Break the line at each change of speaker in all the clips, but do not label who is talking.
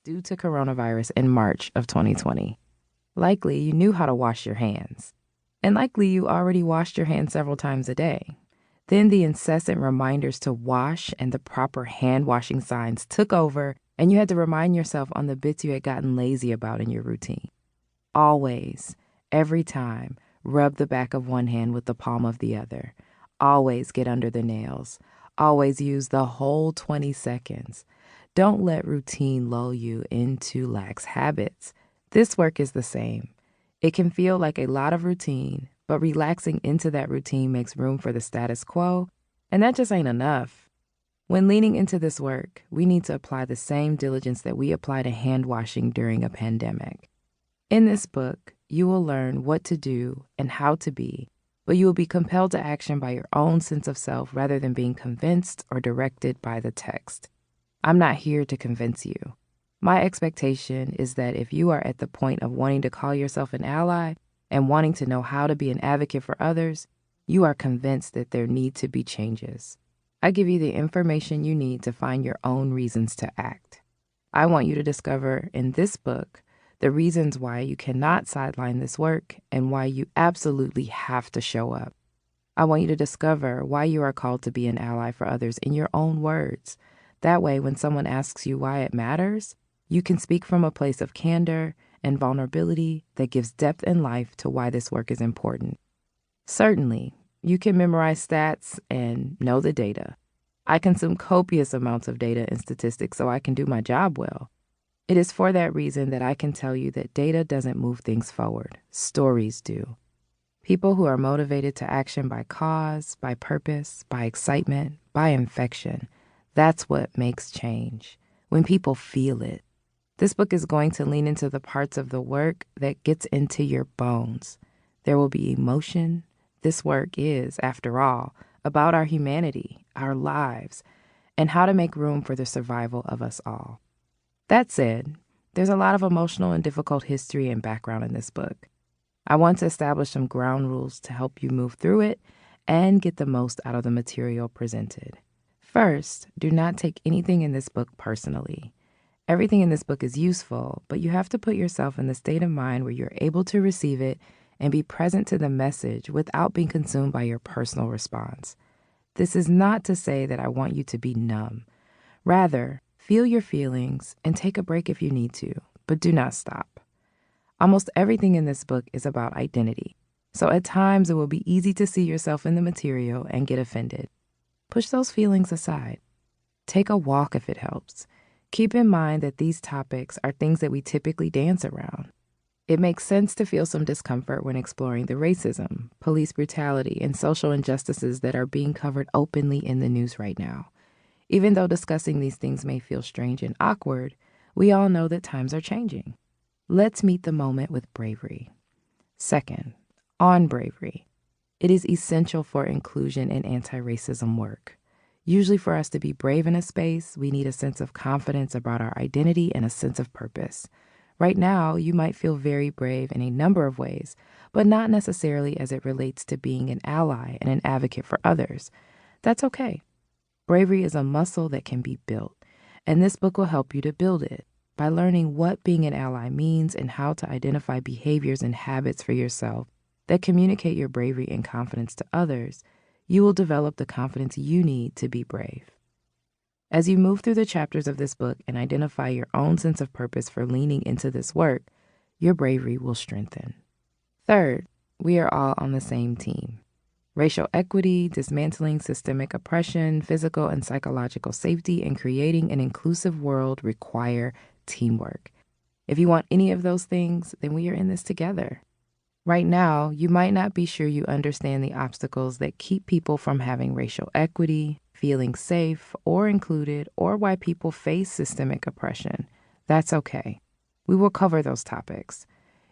due to coronavirus in March of 2020. Likely you knew how to wash your hands. And likely you already washed your hands several times a day. Then the incessant reminders to wash and the proper hand washing signs took over, and you had to remind yourself on the bits you had gotten lazy about in your routine. Always, every time, rub the back of one hand with the palm of the other. Always get under the nails. Always use the whole 20 seconds. Don't let routine lull you into lax habits. This work is the same. It can feel like a lot of routine, but relaxing into that routine makes room for the status quo, and that just ain't enough. When leaning into this work, we need to apply the same diligence that we apply to hand washing during a pandemic. In this book, you will learn what to do and how to be, but you will be compelled to action by your own sense of self rather than being convinced or directed by the text. I'm not here to convince you. My expectation is that if you are at the point of wanting to call yourself an ally and wanting to know how to be an advocate for others, you are convinced that there need to be changes. I give you the information you need to find your own reasons to act. I want you to discover in this book the reasons why you cannot sideline this work and why you absolutely have to show up. I want you to discover why you are called to be an ally for others in your own words. That way, when someone asks you why it matters, you can speak from a place of candor and vulnerability that gives depth in life to why this work is important. Certainly, you can memorize stats and know the data. I consume copious amounts of data and statistics so I can do my job well. It is for that reason that I can tell you that data doesn't move things forward. Stories do. People who are motivated to action by cause, by purpose, by excitement, by infection, that's what makes change. When people feel it. This book is going to lean into the parts of the work that gets into your bones. There will be emotion. This work is, after all, about our humanity, our lives, and how to make room for the survival of us all. That said, there's a lot of emotional and difficult history and background in this book. I want to establish some ground rules to help you move through it and get the most out of the material presented. First, do not take anything in this book personally. Everything in this book is useful, but you have to put yourself in the state of mind where you're able to receive it and be present to the message without being consumed by your personal response. This is not to say that I want you to be numb. Rather, feel your feelings and take a break if you need to, but do not stop. Almost everything in this book is about identity, so at times it will be easy to see yourself in the material and get offended. Push those feelings aside. Take a walk if it helps. Keep in mind that these topics are things that we typically dance around. It makes sense to feel some discomfort when exploring the racism, police brutality, and social injustices that are being covered openly in the news right now. Even though discussing these things may feel strange and awkward, we all know that times are changing. Let's meet the moment with bravery. Second, on bravery. It is essential for inclusion and anti-racism work. Usually for us to be brave in a space, we need a sense of confidence about our identity and a sense of purpose. Right now, you might feel very brave in a number of ways, but not necessarily as it relates to being an ally and an advocate for others. That's okay. Bravery is a muscle that can be built, and this book will help you to build it by learning what being an ally means and how to identify behaviors and habits for yourself that communicate your bravery and confidence to others. You will develop the confidence you need to be brave. As you move through the chapters of this book and identify your own sense of purpose for leaning into this work, your bravery will strengthen. Third, we are all on the same team. Racial equity, dismantling systemic oppression, physical and psychological safety, and creating an inclusive world require teamwork. If you want any of those things, then we are in this together. Right now, you might not be sure you understand the obstacles that keep people from having racial equity, feeling safe or included, or why people face systemic oppression. That's okay. We will cover those topics.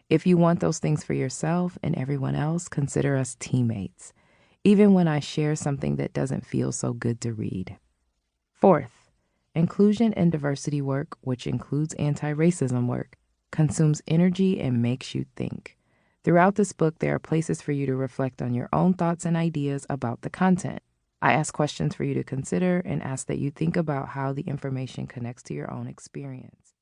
If you want those things for yourself and everyone else, consider us teammates, even when I share something that doesn't feel so good to read. Fourth, inclusion and diversity work, which includes anti-racism work, consumes energy and makes you think. Throughout this book, there are places for you to reflect on your own thoughts and ideas about the content. I ask questions for you to consider and ask that you think about how the information connects to your own experience.